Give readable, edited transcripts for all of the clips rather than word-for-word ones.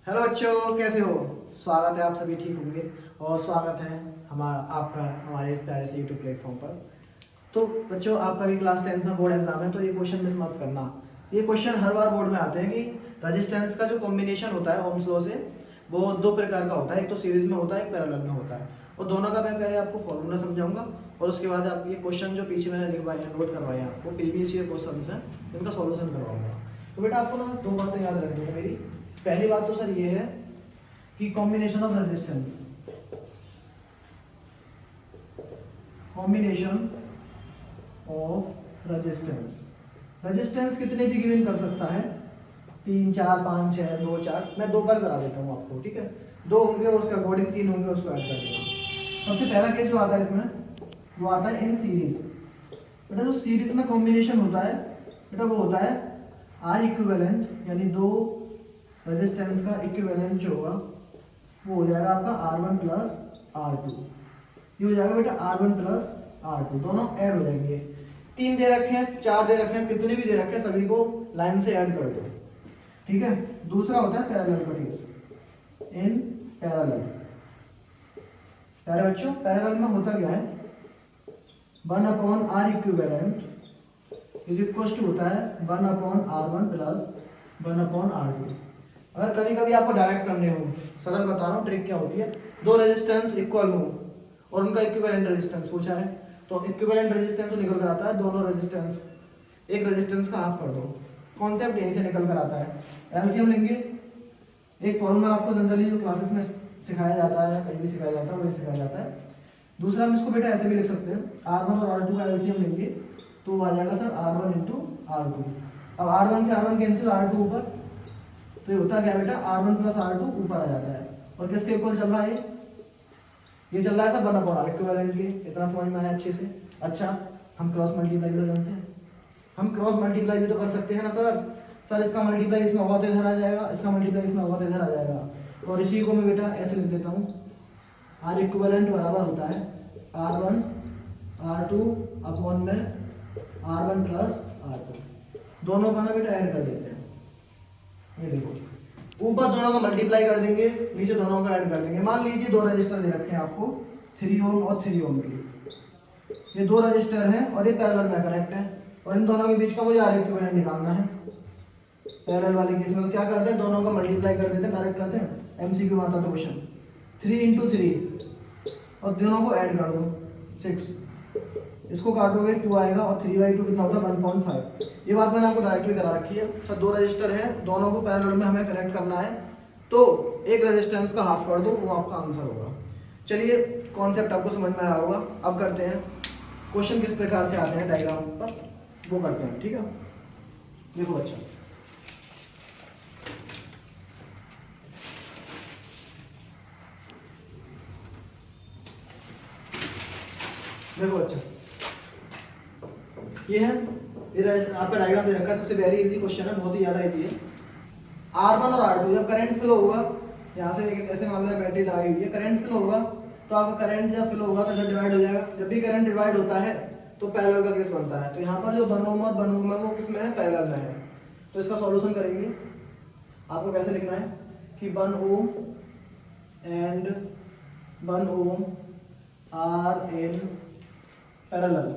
Hello बच्चों, कैसे हो? स्वागत है, आप सभी ठीक होंगे और स्वागत है आपका हमारे इस प्यारे से यूट्यूब प्लेटफॉर्म पर। तो बच्चों, आपका भी क्लास 10th में बोर्ड एग्जाम है, तो ये क्वेश्चन मिस मत करना। ये क्वेश्चन हर बार बोर्ड में आते हैं कि रेजिस्टेंस का जो कॉम्बिनेशन होता है ओम्स लॉ से, वो दो प्रकार का होता है। एक तो सीरीज में होता है, एक पैरेलल में होता है। और दोनों का मैं पहले आपको फॉर्मूला समझाऊंगा और उसके बाद आप ये क्वेश्चन जो पीछे मैंने लिखवाए हैं, नोट करवाए हैं आपको, प्रीवियस ईयर क्वेश्चन है, इनका सॉल्यूशन करवाऊंगा। तो बेटा आपको ना दो बातें याद रखनी है मेरी। पहली बात तो सर ये है कि combination of resistance, combination of resistance कितने भी गिवन कर सकता है, 3 4 5 6 2 4। मैं दो बार करा देता हूँ आपको, ठीक है? दो होंगे उसके अकॉर्डिंग, 3 होंगे उसको ऐड कर देना। सबसे पहला केस जो आता है इसमें, वो आता है इन सीरीज। बेटा जो सीरीज में कॉम्बिनेशन होता है बेटा, वो होता है आर इक्विवेलेंट, यानी दो रेजिस्टेंस का इक्विवेलेंट जो होगा वो हो जाएगा आपका R1 प्लस R2। ये हो जाएगा बेटा R1 प्लस R2, दोनों ऐड हो जाएंगे। 3 दे रखे हैं, 4 दे रखे हैं, कितने भी दे रखे हैं, सभी को लाइन से ऐड कर दो, ठीक है? दूसरा होता है पैरेलल का केस, इन पैरेलल। प्यारे बच्चों, पैरेलल में होता क्या है, 1/R equivalent is equal to होता है 1/R1 प्लस 1/R2। अगर कभी कभी आपको डायरेक्ट करने हो, सरल बता रहा हूँ ट्रिक क्या होती है, दो रेजिस्टेंस इक्वल हो और उनका इक्विवेलेंट रेजिस्टेंस पूछा है, तो इक्विवेलेंट रेजिस्टेंस निकल कर आता है दोनों रेजिस्टेंस, एक रेजिस्टेंस का हाफ कर दो। कॉन्सेप्ट यहीं से निकल कर आता है। एलसीएम लेंगे, एक फॉर्मूला आपको जनरली जो क्लासेस में सिखाया जाता है, कहीं भी सिखाया जाता है, वही सिखाया जाता है। दूसरा हम इसको बेटा ऐसे भी लिख सकते हैं, R1 और R2 का एलसीएम लेंगे तो वो आ जाएगा सर R1 इंटू R2। अब R1 से R1 कैंसिल, R2 ऊपर, तो ये होता क्या बेटा, R1 प्लस R2 ऊपर आ जाता है। और किसके इक्वल चल रहा है ये चल रहा है सर 1/R इक्विवेलेंट के। इतना समझ में आया अच्छे से? अच्छा, हम क्रॉस मल्टीप्लाई भी तो जानते हैं, हम क्रॉस मल्टीप्लाई भी तो कर सकते हैं ना सर इसका मल्टीप्लाई इसमें होगा तो इधर आ जाएगा, इसका मल्टीप्लाई इसमें होगा तो इधर आ जाएगा। और इसी को मैं बेटा ऐसे लिख देता हूँ, R इक्विवेलेंट बराबर होता है R1 R2 अपॉन में R1 प्लस R2। दोनों का ना बेटा ऐड कर देते हैं। ये देखो, ऊपर दोनों का मल्टीप्लाई कर देंगे, नीचे दोनों का ऐड कर देंगे। मान लीजिए दो रजिस्टर दे रखे हैं आपको, 3 ओम और 3 ओम के। ये दो रजिस्टर हैं और ये पैरेलल में कनेक्ट है, और इन दोनों के बीच का मुझे आर इक्विवेलेंट निकालना है। पैरेलल वाले केस में तो क्या करते हैं, दोनों का मल्टीप्लाई कर देते हैं, डायरेक्ट करते हैं, एमसीक्यू आता तो क्वेश्चन 3 इंटू 3 और दोनों को ऐड कर दो 6। इसको काटोगे 2 आएगा और 3/2 कितना होता है 1.5। ये बात मैंने आपको डायरेक्टली करा रखी है। सर दो रजिस्टर है, दोनों को पैरेलल में हमें कनेक्ट करना है, तो एक रेजिस्टेंस का हाफ कर दो, वो आपका आंसर होगा। चलिए, कॉन्सेप्ट आपको समझ में आया होगा। अब करते हैं क्वेश्चन किस प्रकार से आते हैं डायग्राम पर, वो करते हैं, ठीक है? देखो बच्चा, देखो बच्चा, ये है, ये आपका डायग्राम दे रखा है। सबसे वेरी इजी क्वेश्चन है, बहुत ही ज़्यादा इजी है। R1 और R2 जब करंट फ्लो होगा, यहाँ से ऐसे मान लो बैटरी लगाई हुई है, करंट फ्लो होगा तो आपका करंट जब फ्लो होगा तो इधर डिवाइड हो जाएगा। जब भी करंट डिवाइड होता है तो पैरेलल का केस बनता है। तो यहाँ पर जो 1 ओम और 1 ओम है वो किस में है, पैरेलल में है। तो इसका सॉल्यूशन करेंगे। आपको कैसे लिखना है कि 1 ohm and 1 ohm are in parallel,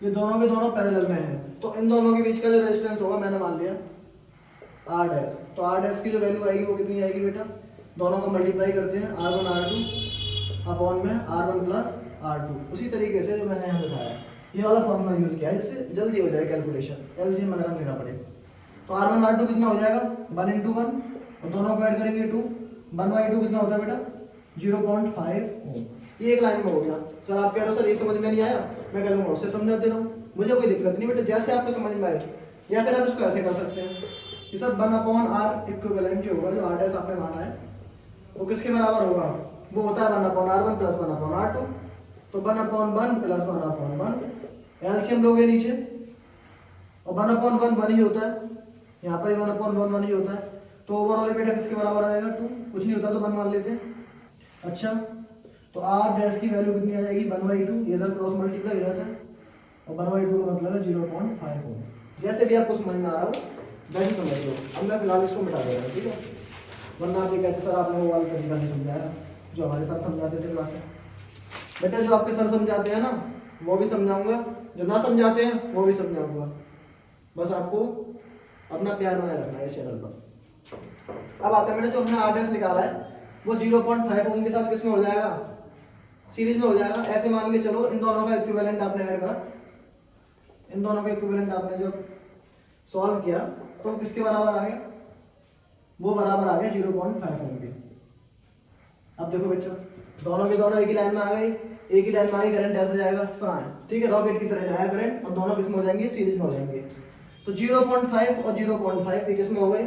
ये दोनों के दोनों पैरेलल में है, तो इन दोनों के बीच का जो रेजिस्टेंस होगा मैंने मान लिया R डैश। तो R डैश की जो वैल्यू आएगी वो कितनी आएगी बेटा, दोनों को मल्टीप्लाई करते हैं, R1 R2 अपॉन में R1 प्लस R2। उसी तरीके से जो मैंने यहाँ दिखाया है, ये वाला फॉर्मूला यूज किया है, जिससे जल्दी हो जाए कैलकुलेशन, एलसीएम वगैरह लेना पड़े। तो R1 R2 कितना हो जाएगा 1 इंटू 1, और दोनों को ऐड करेंगे 2। 1/2 कितना होता है बेटा 0.5 ओम। ये एक लाइन में हो गया। सर आप कह रहे हो सर ये समझ में नहीं आया, मैं कह दूँगा उससे समझा दे रहा हूँ, मुझे कोई दिक्कत नहीं बेटा, जैसे आपको समझ में आए। या फिर आप इसको ऐसे कर सकते हैं कि सर 1/R इक्विवेलेंट जो होगा, जो R डैश आपने माना है, वो किसके बराबर होगा, वो होता है 1/R1 प्लस 1/R2। तो 1/1 प्लस 1/1 एलसीएम लोगे नीचे, और 1/1 1 ही होता है, यहाँ पर ही 1/1 1 ही होता है। तो ओवरऑल बेटा किसके बराबर आएगा 2, कुछ नहीं होता तो 1 मान लेते हैं। अच्छा, तो R डैश की वैल्यू कितनी आ जाएगी 1/2, ये इधर क्रॉस मल्टीप्लाई हो जाता है, और 1/2 का मतलब है 0.5 ओम। जैसे भी आपको समझ में आ रहा हो वैसे समझ लो। अब मैं फिलहाल इसको मिटा दे रहा हूँ, ठीक है? वरना आप ये कहते सर आपने वो वाला तरीका नहीं समझाया जो हमारे सर समझाते थे क्लास में। बेटा जो आपके सर समझाते हैं ना वो भी समझाऊंगा, जो ना समझाते हैं वो भी समझाऊंगा, बस आपको अपना प्यार बनाए रखना है इस चैनल पर। अब आते हैं बेटा जो हमने RS निकाला है वो 0.5 ओम के साथ किसमें हो जाएगा, सीरीज में हो जाएगा। ऐसे मान के चलो इन दोनों का इक्विवेलेंट आपने ऐड करा, इन दोनों का इक्विवेलेंट आपने जब सॉल्व किया तो किसके बराबर आ गया, वो बराबर आ गया 0.5 ओम के। अब देखो बच्चों दोनों के दोनों एक ही लाइन में आ गए, एक ही लाइन में आ गई, करंट ऐसे जाएगा साइन, ठीक है, रॉकेट की तरह जाएगा करंट, और दोनों किसमें हो जाएंगे, सीरीज में हो जाएंगे। तो 0.5 और 0.5 ये किसमें हो गए,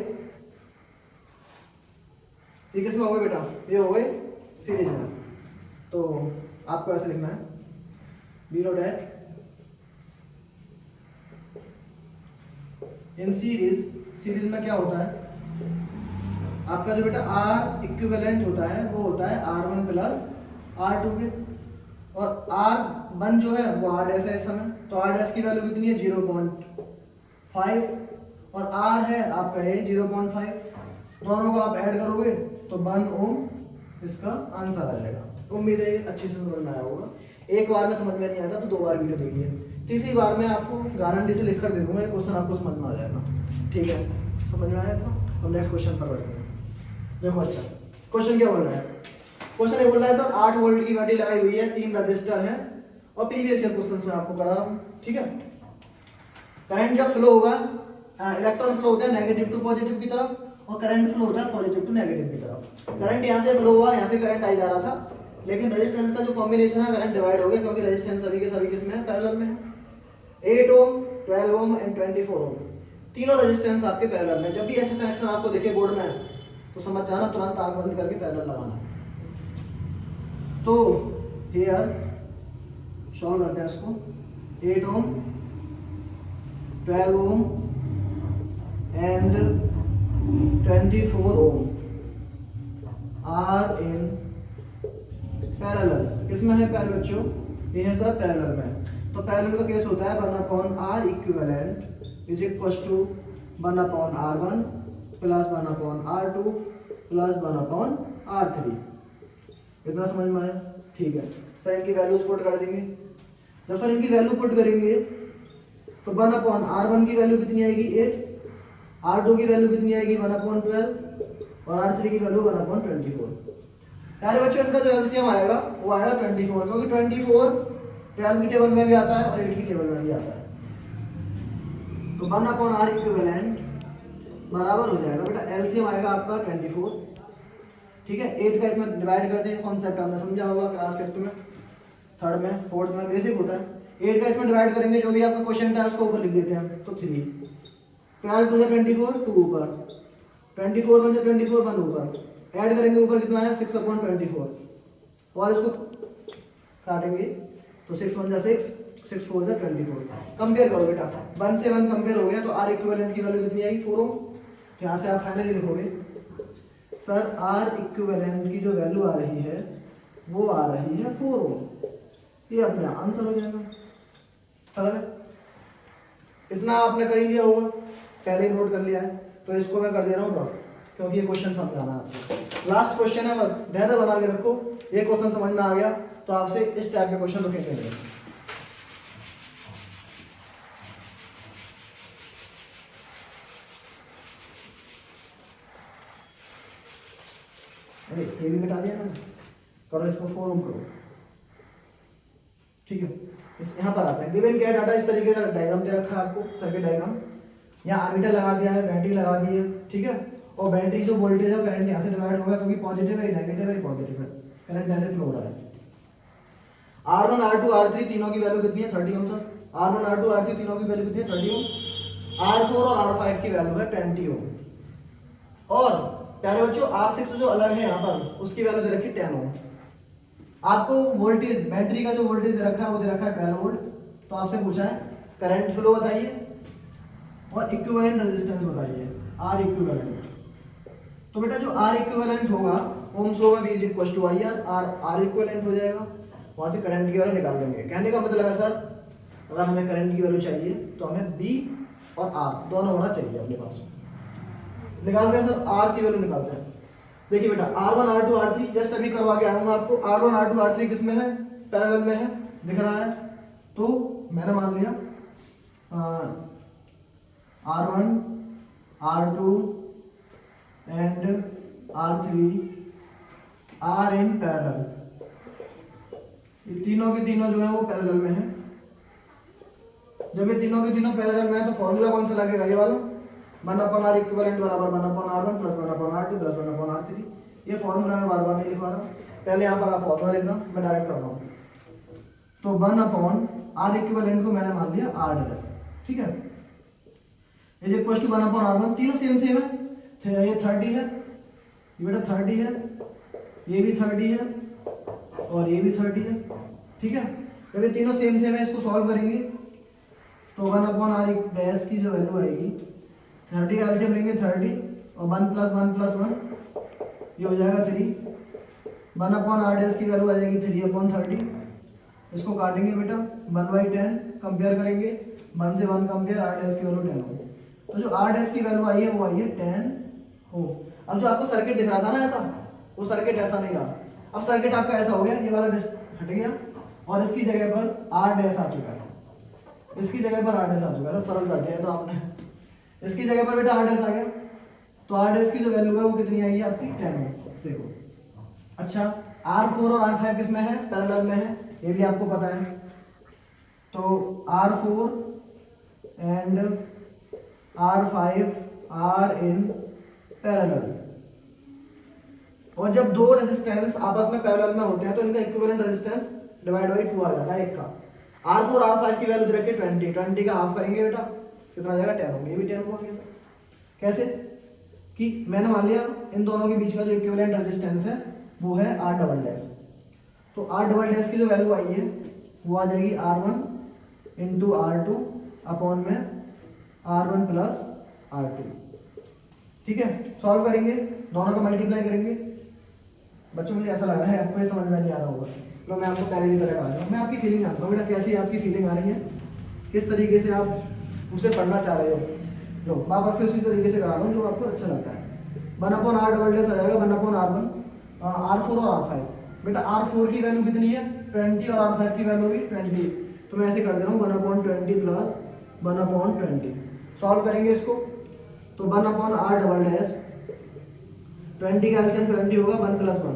ये किसमें हो गए बेटा, ये हो गए सीरीज में। तो आपको ऐसे लिखना है B note at in series, series में क्या होता है आपका जो बेटा R इक्विवेलेंट होता है वो होता है R1 प्लस R2 के, और R1 जो है वो R डैश है इस समय, तो R डैश की वैल्यू कितनी है 0.5 और R है आपका ये 0.5, दोनों को आप ऐड करोगे तो 1 ओम इसका आंसर आ जाएगा। उम्मीद है अच्छे से समझ में आया होगा। एक बार में समझ में नहीं आता तो 2 बार वीडियो देखिए, तीसरी बार में आपको गारंटी से लिख कर दे दूंगा, ये क्वेश्चन आपको समझ में आ जाएगा, ठीक है, समझ में आया था। हम नेक्स्ट क्वेश्चन पर बढ़ते हैं। देखो अच्छा क्वेश्चन क्या बोल रहा है, क्वेश्चन ये बोल रहा है सर 8 वोल्ट की बैटरी लगाई हुई है, 3 रजिस्टर है और प्रीवियस ईयर क्वेश्चन में आपको करा रहा हूँ, ठीक है। करंट जब फ्लो होगा, इलेक्ट्रॉन फ्लो होते हैं नेगेटिव टू पॉजिटिव की तरफ और करंट फ्लो होता है पॉजिटिव टू नेगेटिव की तरफ। करंट यहाँ से फ्लो हुआ, यहाँ से करंट आई जा रहा था, लेकिन रेजिस्टेंस का जो कॉम्बिनेशन है करंट डिवाइड हो गया, क्योंकि रेजिस्टेंस सभी के सभी किसमें है, पैरेलल में है। 8 ओम 12 ओम एंड 24 ओम तीनों रेजिस्टेंस आपके पैरेलल में। जब भी ऐसे कनेक्शन आपको दिखे बोर्ड में तो समझ जाना, तुरंत आंख बंद करके पैरेलल लगाना। तो हियर सॉल्व करते हैं इसको, 8 ohm 12 ohm and 24 ohm are in parallel. किसमें है पैरेलल बच्चों, ये है सर पैरेलल में। तो पैरेलल का केस होता है 1/R equivalent is equal to 1/R1 plus 1/R2 plus 1/R3। इतना समझ में आया, ठीक है। सर इनकी वैल्यूज पुट कर देंगे, जब सर इनकी वैल्यू पुट करेंगे तो 1/R1 की वैल्यू कितनी आएगी 8, R2 की वैल्यू कितनी आएगी 1/12 और R3 की वैल्यू 1/24। यानी बच्चों इनका जो एलसीएम आएगा वो आएगा 24, क्योंकि 24 12 की टेबल में भी आता है और 8 की टेबल में भी आता है। तो 1/R इक्विवेलेंट बराबर हो जाएगा बेटा, एलसीएम आएगा आपका 24, ठीक है। 8 का इसमें डिवाइड कर देंगे, कॉन्सेप्ट हमने समझा होगा क्लास 5 में, 3rd में 4th में बेसिक होता है। 8 का इसमें डिवाइड करेंगे, जो भी आपका क्वेश्चन था उसको ऊपर लिख देते हैं, तो 3 12 2 24 2 ऊपर 24 1 24 1 ऊपर, ऐड करेंगे ऊपर कितना है 6/24 और इसको काटेंगे तो 6 1 6 6 4 24। कंपेयर करो बेटा, 1 से 1 कंपेयर हो गया तो R इक्विवेलेंट की वैल्यू कितनी आई 4 ओम। तो यहाँ से आप फाइनली लिखोगे सर R इक्विवेलेंट की जो वैल्यू आ रही है वो आ रही है 4 ओम। ये अपने आंसर हो जाएगा, सरल है। इतना आपने कर ही लिया होगा, पहले ही नोट कर लिया है, तो इसको मैं कर दे रहा हूँ ड्रॉप, क्योंकि ये क्वेश्चन समझाना है आपको। लास्ट क्वेश्चन है, बस धैर्य बना के रखो, ये क्वेश्चन समझ में आ गया तो आपसे इस टाइप के क्वेश्चन रुकेंगे। ये भी मिटा दिया मैंने, करो इसको 4 ओम करो, ठीक है। इस यहाँ पर आता है गिवन क्या डाटा, इस तरीके का डायग्राम दे रखा है आपको, सर्किट डायग्राम। यहाँ एमीटर लगा दिया है, बैटरी लगा दी है, ठीक है। और बैटरी जो वोल्टेज है करंट यहाँ से डिवाइड होगा, क्योंकि पॉजिटिव है नेगेटिव है पॉजिटिव है, करंट ऐसे फ्लो हो रहा है। R1 R2 R3 तीनों की वैल्यू कितनी है 30 ओम सर, R1 R2 R3 तीनों की वैल्यू कितनी है 30 ओम। R4 और R5 की वैल्यू है 20 ओम। और प्यारे बच्चों R6 जो अलग है यहाँ पर उसकी वैल्यू दे रखी 10 ओम। आपको वोल्टेज बैटरी का जो वोल्टेज दे रखा है वो दे रखा है 12 वोल्ट। तो आपसे पूछा है करंट फ्लो बताइए और इक्विवेलेंट रेजिस्टेंस बताइए R इक्विवेलेंट। तो बेटा जो R इक्विवेलेंट होगा ओम्स होगा V equal to IR, R equivalent हो जाएगा, वहां से करंट की वैल्यू निकाल लेंगे। कहने का मतलब है सर अगर हमें करंट की वैल्यू चाहिए तो हमें B और R दोनों होना चाहिए अपने पास। निकालते हैं सर, R की वैल्यू निकालते हैं। देखिए बेटा R1 R2 R3 जस्ट अभी करवा के आया हूँ आपको। R1 R2 R3 किस में है, पैरेलल में है, दिख रहा है। तो मैंने मान लिया R1 R2 and R3 are in parallel. ये तीनों के तीनों जो है वो पैरेलल में है। जब ये तीनों के तीनों पैरेलल में है तो फॉर्मूला कौन सा लगेगा, ये वाला 1/r इक्विवेलेंट बराबर 1/r1 plus 1/r2 plus 1/r3। ये फॉर्मूला मैं बार बार नहीं लिखवा रहा, पहले यहाँ पर आप फॉर्मूला लिखना, मैं डायरेक्ट कर रहा हूँ। तो 1/r इक्विवेलेंट को मैंने मान लिया r डैश, ठीक है। इज इक्वल टू 1/r1, तीनों सेम सेम है। ये 30 है, ये बेटा 30 है, ये भी 30 है और ये भी 30 है, ठीक है। जब ये तीनों सेम सेम है इसको सॉल्व करेंगे तो 1/r डैश की जो वैल्यू आएगी 30 का एलसीएम लेंगे 30 और 1 + 1 + 1 ये हो जाएगा 3। 1/r डैश की वैल्यू आ जाएगी 3/30। इसको काटेंगे बेटा 1/10 कंपेयर करेंगे, 1 से 1 कंपेयर, r डैश की वैल्यू 10 हो। तो जो r डैश की वैल्यू आई है वो आई है 10 हो। अब जो आपको सर्किट दिख रहा था ना ऐसा, वो सर्किट ऐसा नहीं रहा। अब सर्किट आपका ऐसा हो गया, ये वाला हट गया और इसकी जगह पर r डैश आ चुका है, इसकी जगह पर r डैश आ चुका है। सरल कर दिया तो आपने, इसकी जगह पर बेटा r डैश आ गया। तो r डैश की जो वैल्यू है वो कितनी आएगी आपकी 10 हो। देखो अच्छा, R4 और R5 किस में है, पैरेलल में है, ये भी आपको पता है। तो R4 and R5 are in parallel. और जब दो रेजिस्टेंस आपस में पैरेलल में होते हैं तो इनका इक्विवेलेंट रेजिस्टेंस डिवाइड बाई 2 आ जाता है, एक का। R4 R5 की वैल्यू दे रखी है 20 का हाफ करेंगे बेटा कितना आ जाएगा 10 होगा, ये भी 10 होगा। कैसे कि मैंने मान लिया इन दोनों के बीच का जो इक्विवेलेंट रेजिस्टेंस है वो है R डबल डैश। तो R डबल डैश की जो वैल्यू आई है वो आ जाएगी R1 इंटू R2 अपॉन में R1 प्लस R2, ठीक है। सॉल्व करेंगे, दोनों का मल्टीप्लाई करेंगे। बच्चों मुझे ऐसा लग रहा है आपको ये समझ में नहीं आ रहा होगा, लो मैं आपको पहले की तरह करा रहा हूँ। मैं आपकी फीलिंग जानता हूँ बेटा, कैसी आपकी फीलिंग आ रही है, किस तरीके से आप उसे पढ़ना चाह रहे हो। लो वापस से उसी तरीके से करा दो जो आपको अच्छा लगता है। 1/r डबल डैश आ जाएगा 1/r1, R4 और R5। बेटा R4 की वैल्यू कितनी है 20 और R5 की वैल्यू भी 20, तो मैं ऐसे कर दे रहा हूँ 1/20 प्लस 1/20। सॉल्व करेंगे इसको तो 1/r डबल डैश 20 का एलसीएम 20 होगा, 1 + 1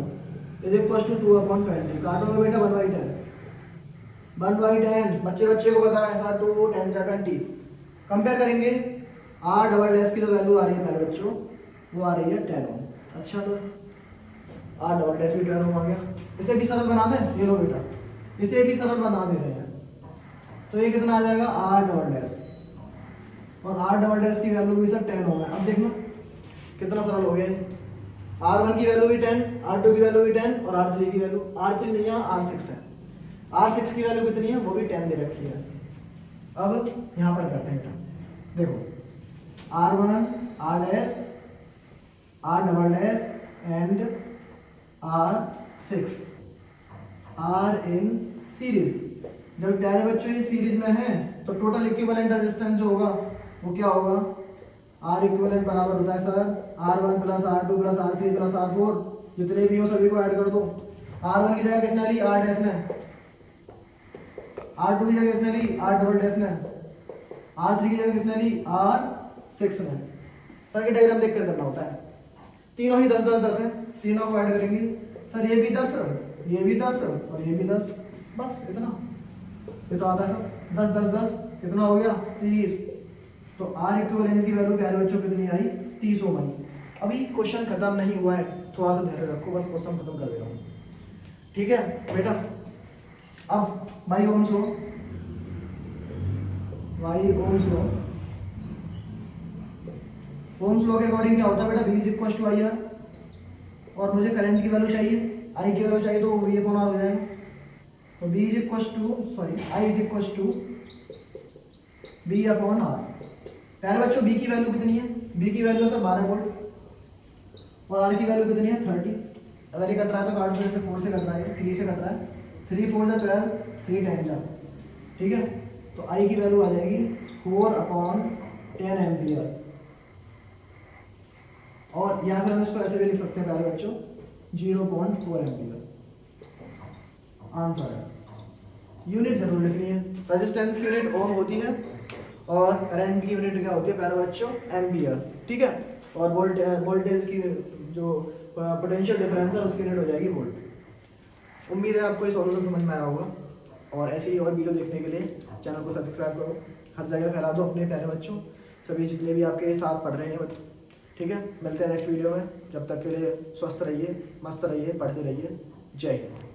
इज इक्वल टू 2/20। काटोगे बेटा 1/10, 1/10 बच्चे को पता है 2 10 20। कंपेयर करेंगे r डबल डैश की जो वैल्यू आ रही है पहले बच्चों वो आ रही है 10 ओम। अच्छा तो r डबल डैश भी 10 ओम आ गया। इसे भी सरल बना दें, ये लो बेटा इसे भी सरल बना दे रहे हैं। तो ये कितना आ जाएगा r डबल डैश, और r डबल डैश की वैल्यू भी सर 10 ओम है। अब देखना कितना सरल हो गया। R1 की वैल्यू भी 10, R2 की वैल्यू भी 10 और R3 की वैल्यू, R3 नहीं है R6 है, R6 की वैल्यू कितनी है वो भी 10 दे रखी है। अब यहाँ पर करते हैं बेटा, देखो R1 R dash R double dash and R6 R in series. जब प्यारे बच्चों ये सीरीज में है तो टोटल इक्विवेलेंट रेजिस्टेंस जो होगा वो क्या होगा, R इक्विवेलेंट बराबर होता है sir R1 plus R2 plus R3 plus R4, जितने भी हो सभी को ऐड कर दो। R1 की जगह किसने ली R डैश ने, R2 की जगह किसने ली R डबल डैश ने, R3 की जगह किसने ली R6 ने। सर्किट डायग्राम देख कर करना होता है। तीनों ही 10 10 10 है, तीनों को ऐड करेंगे सर, ये भी 10 ये भी 10 और ये भी 10, बस इतना। ये तो आता है सर 10 10 10 कितना हो गया 30। तो R इक्विवेलेंट की वैल्यू प्यारे बच्चों कितनी आई 30 ओम आई। अभी क्वेश्चन खत्म नहीं हुआ है, थोड़ा सा धैर्य रखो, बस क्वेश्चन खत्म कर दे रहा हूँ, ठीक है बेटा। अब by Ohm's law, by Ohm's law, Ohm's law के अकॉर्डिंग क्या होता है बेटा, V is equal to I R, और मुझे करंट की वैल्यू चाहिए, I की वैल्यू चाहिए तो V अपॉन R हो जाएगा। तो V is equal to I is equal to V upon R। प्यारे बच्चों B की वैल्यू कितनी है, B की वैल्यू सर 12 वोल्ट और R की वैल्यू कितनी है 30। अगर ये कट रहा है तो काट दो, जैसे 4 से कट रहा है 3 से कट रहा है, 3 4 12 3 10 जा, ठीक है। तो I की वैल्यू आ जाएगी 4/10 एम्पियर। और या फिर हम इसको ऐसे भी लिख सकते हैं प्यारे बच्चों 0.4 एम्पियर आंसर है। यूनिट जरूर लिखनी है। रेजिस्टेंस की यूनिट ओम होती है और करंट की यूनिट क्या होती है प्यारे बच्चों एम्पियर, ठीक है। और वोल्टेज की जो पोटेंशियल डिफरेंस है उसकी यूनिट हो जाएगी वोल्ट। उम्मीद है आपको ये सॉल्यूशन समझ में आया होगा और ऐसे ही और वीडियो देखने के लिए चैनल को सब्सक्राइब करो, हर जगह फैला दो अपने प्यारे बच्चों, सभी जितने भी आपके साथ पढ़ रहे हैं, ठीक है। मिलते हैं नेक्स्ट वीडियो में, जब तक के लिए स्वस्थ रहिए, मस्त रहिए, पढ़ते रहिए। जय हिंद।